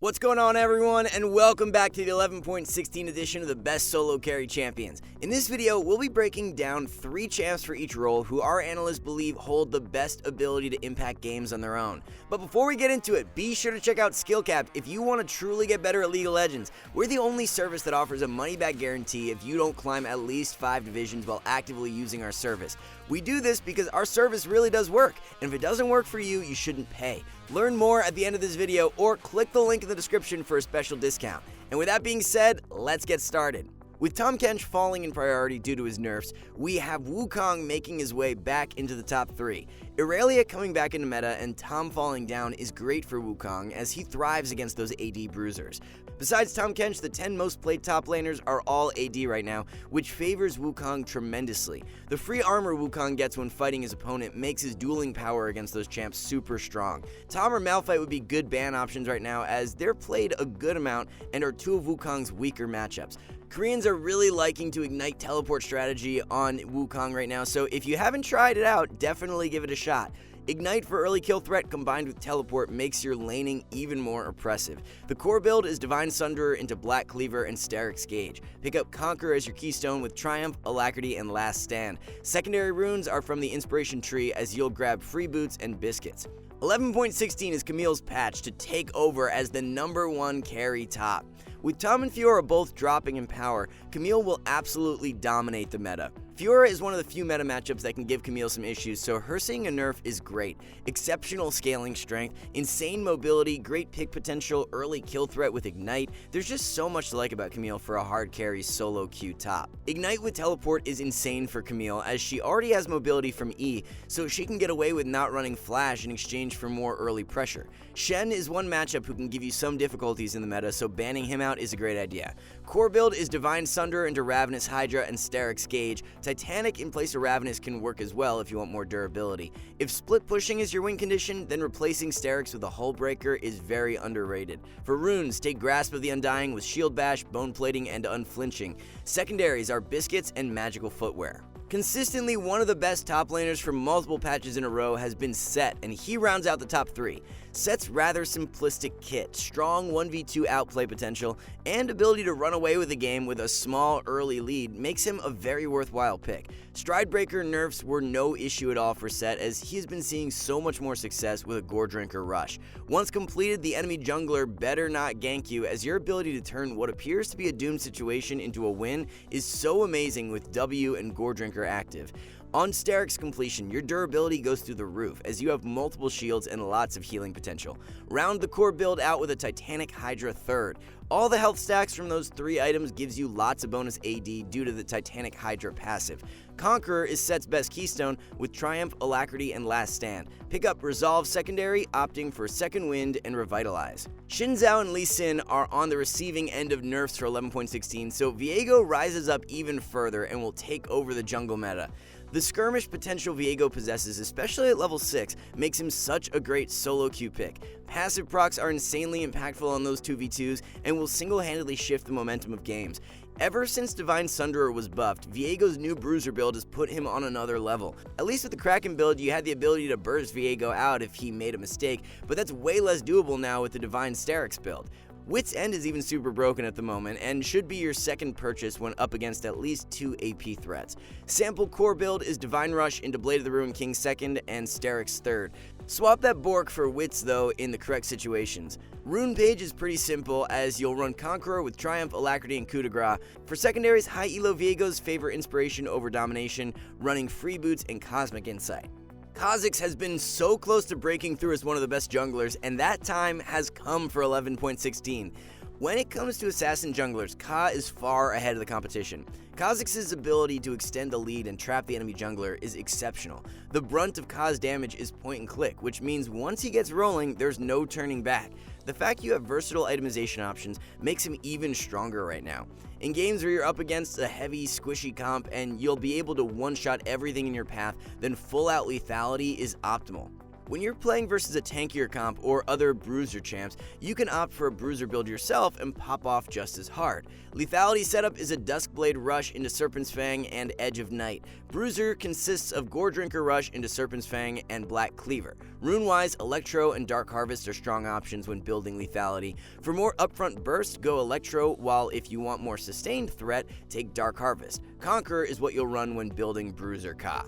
What's going on, everyone, and welcome back to the 11.16 edition of the Best Solo Carry Champions. In this video, we'll be breaking down 3 champs for each role who our analysts believe hold the best ability to impact games on their own. But before we get into it, be sure to check out SkillCapped if you want to truly get better at League of Legends. We're the only service that offers a money-back guarantee if you don't climb at least 5 divisions while actively using our service. We do this because our service really does work, and if it doesn't work for you, you shouldn't pay. Learn more at the end of this video or click the link in the description for a special discount. And with that being said, let's get started. With Tahm Kench falling in priority due to his nerfs, we have Wukong making his way back into the top 3. Irelia coming back into meta and Tahm falling down is great for Wukong as he thrives against those AD bruisers. Besides Tahm Kench, the 10 most played top laners are all AD right now, which favors Wukong tremendously. The free armor Wukong gets when fighting his opponent makes his dueling power against those champs super strong. Tahm or Malphite would be good ban options right now as they're played a good amount and are 2 of Wukong's weaker matchups. Koreans are really liking to ignite teleport strategy on Wukong right now, so if you haven't tried it out, definitely give it a shot. Ignite for early kill threat combined with teleport makes your laning even more oppressive. The core build is Divine Sunderer into Black Cleaver and Steric's Gauge. Pick up Conquer as your keystone with Triumph, Alacrity, and Last Stand. Secondary runes are from the Inspiration Tree as you'll grab Free Boots and Biscuits. 11.16 is Camille's patch to take over as the #1 carry top. With Tahm and Fiora both dropping in power, Camille will absolutely dominate the meta. Fiora is one of the few meta matchups that can give Camille some issues, so her seeing a nerf is great. Exceptional scaling strength, insane mobility, great pick potential, early kill threat with Ignite. There's just so much to like about Camille for a hard carry solo queue top. Ignite with teleport is insane for Camille as she already has mobility from E, so she can get away with not running flash in exchange for more early pressure. Shen is one matchup who can give you some difficulties in the meta, so banning him out is a great idea. Core build is Divine Sunderer into Ravenous Hydra and Steric's Gauge. Titanic in place of Ravenous can work as well if you want more durability. If split pushing is your win condition, then replacing Steric's with a Hull Breaker is very underrated. For runes, take Grasp of the Undying with Shield Bash, Bone Plating, and Unflinching. Secondaries are Biscuits and Magical Footwear. Consistently, one of the best top laners for multiple patches in a row has been Set, and he rounds out the top 3. Set's rather simplistic kit, strong 1v2 outplay potential, and ability to run away with the game with a small early lead makes him a very worthwhile pick. Stridebreaker nerfs were no issue at all for Set as he has been seeing so much more success with a Gore Drinker rush. Once completed, the enemy jungler better not gank you as your ability to turn what appears to be a doomed situation into a win is so amazing with W and Gore Drinker active. On Steric's completion, your durability goes through the roof as you have multiple shields and lots of healing potential. Round the core build out with a Titanic Hydra 3rd. All the health stacks from those 3 items gives you lots of bonus AD due to the Titanic Hydra passive. Conqueror is Set's best keystone with Triumph, Alacrity, and Last Stand. Pick up Resolve secondary, opting for Second Wind and Revitalize. Xin Zhao and Lee Sin are on the receiving end of nerfs for 11.16, so Viego rises up even further and will take over the jungle meta. The skirmish potential Viego possesses, especially at level 6, makes him such a great solo queue pick. Passive procs are insanely impactful on those 2v2s and will single-handedly shift the momentum of games. Ever since Divine Sunderer was buffed, Viego's new Bruiser build has put him on another level. At least with the Kraken build, you had the ability to burst Viego out if he made a mistake, but that's way less doable now with the Divine Steric's build. Wit's End is even super broken at the moment and should be your second purchase when up against at least 2 AP threats. Sample core build is Divine Rush into Blade of the Ruined King 2nd and Steric's 3rd. Swap that Bork for Wits though in the correct situations. Rune Page is pretty simple as you'll run Conqueror with Triumph, Alacrity, and Coup de Grace. For secondaries, High Elo Viegos favor Inspiration over Domination, running Free Boots and Cosmic Insight. Kha'Zix has been so close to breaking through as one of the best junglers, and that time has come for 11.16. When it comes to assassin junglers, Ka is far ahead of the competition. Kha'Zix's ability to extend the lead and trap the enemy jungler is exceptional. The brunt of Ka's damage is point and click, which means once he gets rolling, there's no turning back. The fact you have versatile itemization options makes him even stronger right now. In games where you're up against a heavy, squishy comp and you'll be able to one-shot everything in your path, then full-out lethality is optimal. When you're playing versus a tankier comp or other bruiser champs, you can opt for a bruiser build yourself and pop off just as hard. Lethality setup is a Duskblade Rush into Serpent's Fang and Edge of Night. Bruiser consists of Gore Drinker Rush into Serpent's Fang and Black Cleaver. Rune-wise, Electro and Dark Harvest are strong options when building lethality. For more upfront burst, go Electro, while if you want more sustained threat, take Dark Harvest. Conqueror is what you'll run when building Bruiser Ka.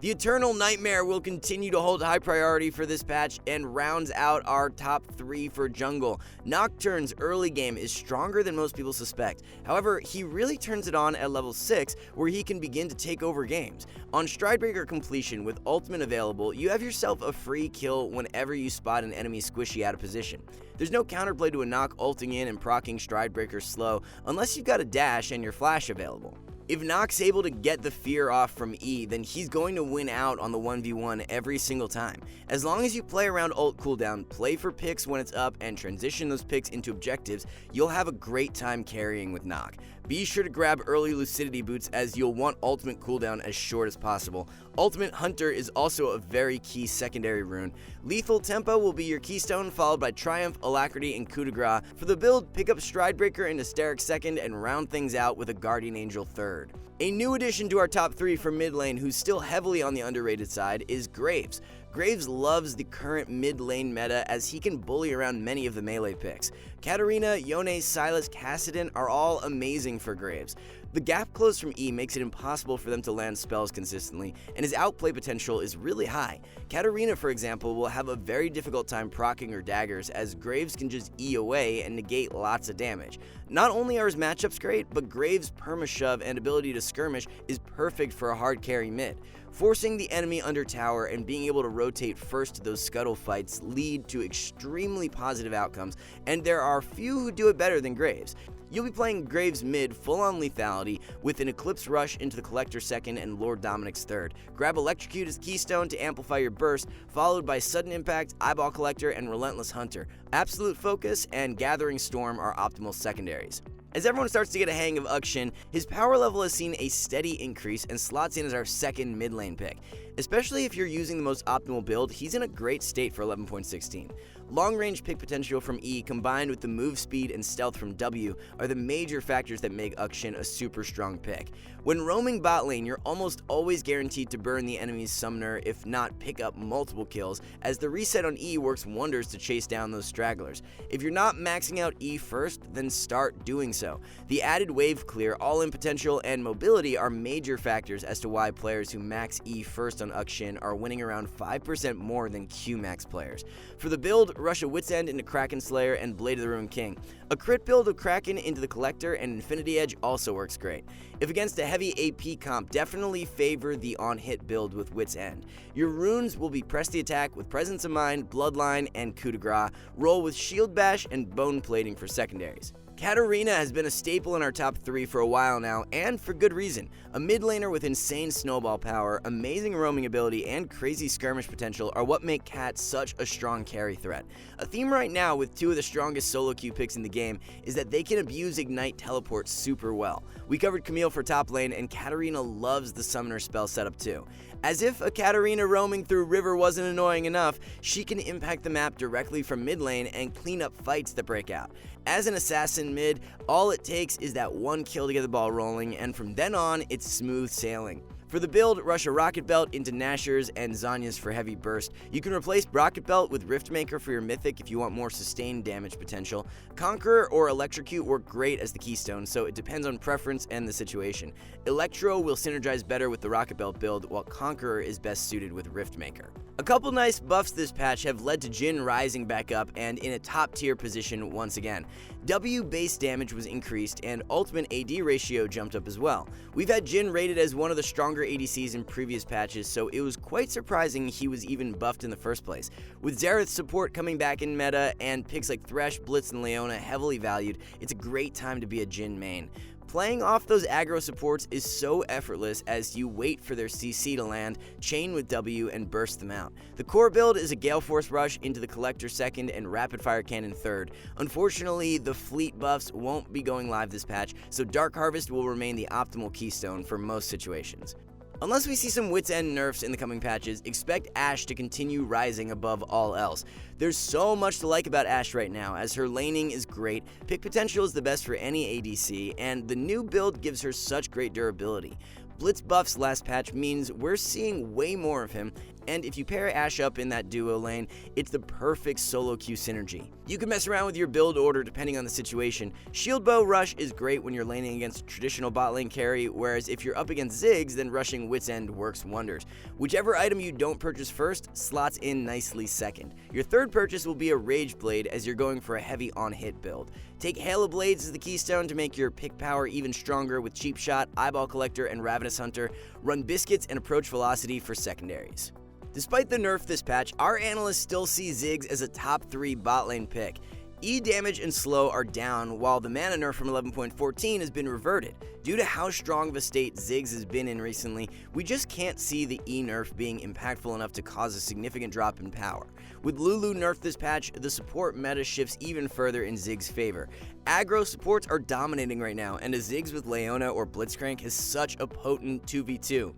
The Eternal Nightmare will continue to hold high priority for this patch and rounds out our top 3 for jungle. Nocturne's early game is stronger than most people suspect. However, he really turns it on at level 6, where he can begin to take over games. On Stridebreaker completion with ultimate available, you have yourself a free kill whenever you spot an enemy squishy out of position. There's no counterplay to a Nock ulting in and proccing Stridebreaker slow unless you've got a dash and your flash available. If Nock's able to get the fear off from E, then he's going to win out on the 1v1 every single time. As long as you play around ult cooldown, play for picks when it's up, and transition those picks into objectives, you'll have a great time carrying with Nock. Be sure to grab early Lucidity Boots, as you'll want ultimate cooldown as short as possible. Ultimate Hunter is also a very key secondary rune. Lethal Tempo will be your keystone, followed by Triumph, Alacrity, and Coup de Grace. For the build, pick up Stridebreaker and Hysteric second and round things out with a Guardian Angel third. A new addition to our top 3 for mid lane, who's still heavily on the underrated side, is Graves. Graves loves the current mid lane meta, as he can bully around many of the melee picks. Katarina, Yone, Sylas, Kassadin are all amazing for Graves. The gap close from E makes it impossible for them to land spells consistently, and his outplay potential is really high. Katarina, for example, will have a very difficult time proccing her daggers, as Graves can just E away and negate lots of damage. Not only are his matchups great, but Graves' perma-shove and ability to skirmish is perfect for a hard carry mid. Forcing the enemy under tower and being able to rotate first to those scuttle fights lead to extremely positive outcomes, and there are few who do it better than Graves. You'll be playing Graves mid full-on lethality with an Eclipse Rush into the Collector second and Lord Dominic's third. Grab Electrocute as keystone to amplify your burst, followed by Sudden Impact, Eyeball Collector, and Relentless Hunter. Absolute Focus and Gathering Storm are optimal secondaries. As everyone starts to get a hang of Uxin, his power level has seen a steady increase and slots in as our second mid lane pick. Especially if you're using the most optimal build, he's in a great state for 11.16. Long-range pick potential from E combined with the move speed and stealth from W are the major factors that make Uxin a super strong pick. When roaming bot lane, you're almost always guaranteed to burn the enemy's summoner, if not pick up multiple kills, as the reset on E works wonders to chase down those stragglers. If you're not maxing out E first, then start doing so. The added wave clear, all-in potential, and mobility are major factors as to why players who max E first on Uxin are winning around 5% more than Q max players. For the build, rush a Wit's End into Kraken Slayer and Blade of the Ruined King. A crit build of Kraken into the Collector and Infinity Edge also works great. If against a heavy AP comp, definitely favor the on-hit build with Wit's End. Your runes will be Press the Attack with Presence of Mind, Bloodline, and Coup de Grace. Roll with Shield Bash and Bone Plating for secondaries. Katarina has been a staple in our top 3 for a while now, and for good reason. A mid laner with insane snowball power, amazing roaming ability, and crazy skirmish potential are what make Kat such a strong carry threat. A theme right now with 2 of the strongest solo queue picks in the game is that they can abuse Ignite Teleport super well. We covered Camille for top lane, and Katarina loves the summoner spell setup too. As if a Katarina roaming through river wasn't annoying enough, she can impact the map directly from mid lane and clean up fights that break out. As an assassin mid, all it takes is that one kill to get the ball rolling, and from then on, it's smooth sailing. For the build, rush a Rocket Belt into Nashor's and Zanya's for heavy burst. You can replace Rocket Belt with Riftmaker for your Mythic if you want more sustained damage potential. Conqueror or Electrocute work great as the keystone, so it depends on preference and the situation. Electro will synergize better with the Rocket Belt build, while Conqueror is best suited with Riftmaker. A couple nice buffs this patch have led to Jhin rising back up and in a top tier position once again. W base damage was increased and ultimate AD ratio jumped up as well. We've had Jhin rated as one of the stronger ADCs in previous patches, so it was quite surprising he was even buffed in the first place. With Xerath's support coming back in meta and picks like Thresh, Blitz, and Leona heavily valued, it's a great time to be a Jhin main. Playing off those aggro supports is so effortless as you wait for their CC to land, chain with W, and burst them out. The core build is a Gale Force Rush into the Collector second and Rapid Fire Cannon third. Unfortunately, the fleet buffs won't be going live this patch, so Dark Harvest will remain the optimal keystone for most situations. Unless we see some Wits End nerfs in the coming patches, expect Ashe to continue rising above all else. There's so much to like about Ashe right now, as her laning is great, pick potential is the best for any ADC, and the new build gives her such great durability. Blitz buff's last patch means we're seeing way more of him, and if you pair Ashe up in that duo lane, it's the perfect solo queue synergy. You can mess around with your build order depending on the situation. Shield Bow Rush is great when you're laning against traditional bot lane carry, whereas if you're up against Ziggs, then rushing Wits End works wonders. Whichever item you don't purchase first slots in nicely second. Your third purchase will be a Rage Blade, as you're going for a heavy on-hit build. Take Hail of Blades as the keystone to make your pick power even stronger with Cheap Shot, Eyeball Collector, and Ravenous Hunter. Run Biscuits and Approach Velocity for secondaries. Despite the nerf this patch, our analysts still see Ziggs as a top 3 bot lane pick. E damage and slow are down, while the mana nerf from 11.14 has been reverted. Due to how strong of a state Ziggs has been in recently, we just can't see the E nerf being impactful enough to cause a significant drop in power. With Lulu nerfed this patch, the support meta shifts even further in Ziggs' favor. Aggro supports are dominating right now, and a Ziggs with Leona or Blitzcrank is such a potent 2v2.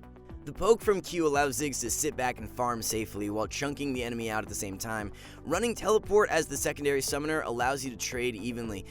The poke from Q allows Ziggs to sit back and farm safely while chunking the enemy out at the same time. Running Teleport as the secondary summoner allows you to trade evenly.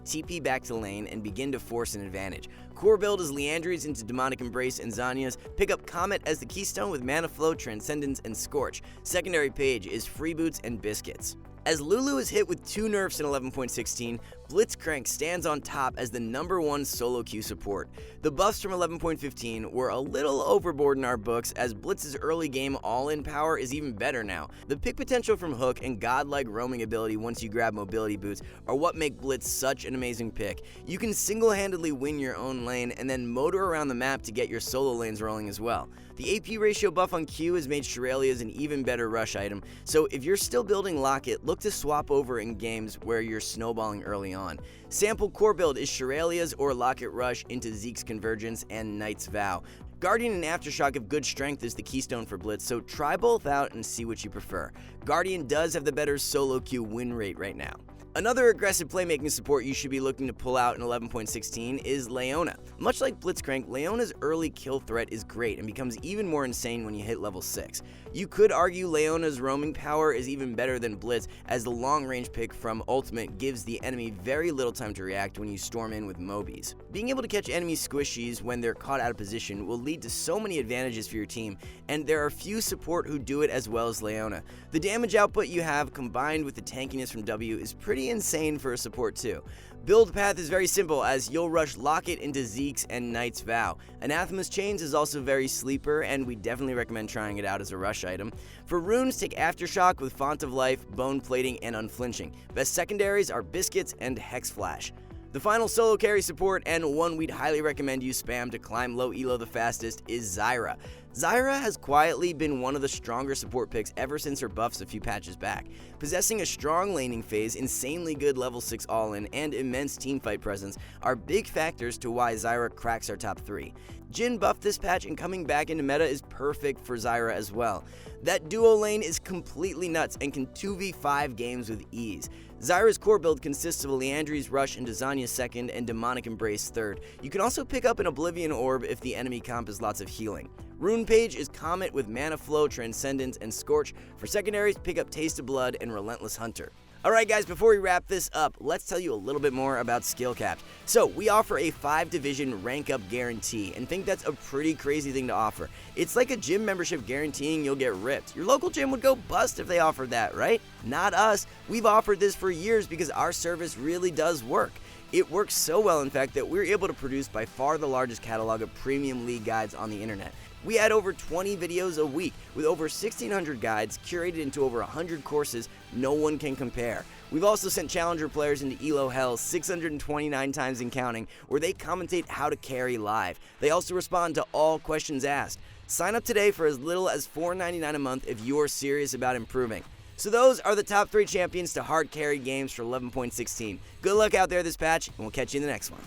TP back to lane, and begin to force an advantage. Core build is Leandries into Demonic Embrace and Zhonya's. Pick up Comet as the keystone with Mana Flow, Transcendence, and Scorch. Secondary page is Freeboots and Biscuits. As Lulu is hit with 2 nerfs in 11.16, Blitzcrank stands on top as the #1 solo queue support. The buffs from 11.15 were a little overboard in our books, as Blitz's early game all-in power is even better now. The pick potential from Hook and godlike roaming ability once you grab mobility boots are what make Blitz such an amazing pick. You can single-handedly win your own lane and then motor around the map to get your solo lanes rolling as well. The AP ratio buff on Q has made Shirelias an even better rush item, so if you're still building Locket, look to swap over in games where you're snowballing early on. Sample core build is Shirelias or Locket Rush into Zeke's Convergence and Knight's Vow. Guardian and Aftershock of good strength is the keystone for Blitz, so try both out and see what you prefer. Guardian does have the better solo queue win rate right now. Another aggressive playmaking support you should be looking to pull out in 11.16 is Leona. Much like Blitzcrank, Leona's early kill threat is great and becomes even more insane when you hit level 6. You could argue Leona's roaming power is even better than Blitz, as the long-range pick from Ultimate gives the enemy very little time to react when you storm in with Mobies. Being able to catch enemy squishies when they're caught out of position will lead to so many advantages for your team, and there are few support who do it as well as Leona. The damage output you have combined with the tankiness from W is pretty insane for a support too. Build path is very simple, as you'll rush Locket into Zeke's and Knight's Vow. Anathema's Chains is also very sleeper, and we definitely recommend trying it out as a rush item. For runes, take Aftershock with Font of Life, Bone Plating, and Unflinching. Best secondaries are Biscuits and Hex Flash. The final solo carry support, and one we'd highly recommend you spam to climb low elo the fastest, is Zyra. Zyra has quietly been one of the stronger support picks ever since her buffs a few patches back. Possessing a strong laning phase, insanely good level 6 all-in, and immense teamfight presence are big factors to why Zyra cracks our top 3. Jhin buffed this patch, and coming back into meta is perfect for Zyra as well. That duo lane is completely nuts and can 2v5 games with ease. Zyra's core build consists of a Leandries Rush into Zhonya's second and Demonic Embrace third. You can also pick up an Oblivion Orb if the enemy comp has lots of healing. Rune page is Comet with Mana Flow, Transcendence, and Scorch. For secondaries, pick up Taste of Blood and Relentless Hunter. Alright guys, before we wrap this up, let's tell you a little bit more about SkillCapped. So, we offer a 5-division rank up guarantee, and think that's a pretty crazy thing to offer. It's like a gym membership guaranteeing you'll get ripped. Your local gym would go bust if they offered that, right? Not us. We've offered this for years because our service really does work. It works so well, in fact, that we're able to produce by far the largest catalog of premium league guides on the internet. We add over 20 videos a week with over 1,600 guides curated into over 100 courses no one can compare. We've also sent challenger players into ELO Hell 629 times and counting, where they commentate how to carry live. They also respond to all questions asked. Sign up today for as little as $4.99 a month if you're serious about improving. So those are the top 3 champions to hard carry games for 11.16. Good luck out there this patch, and we'll catch you in the next one.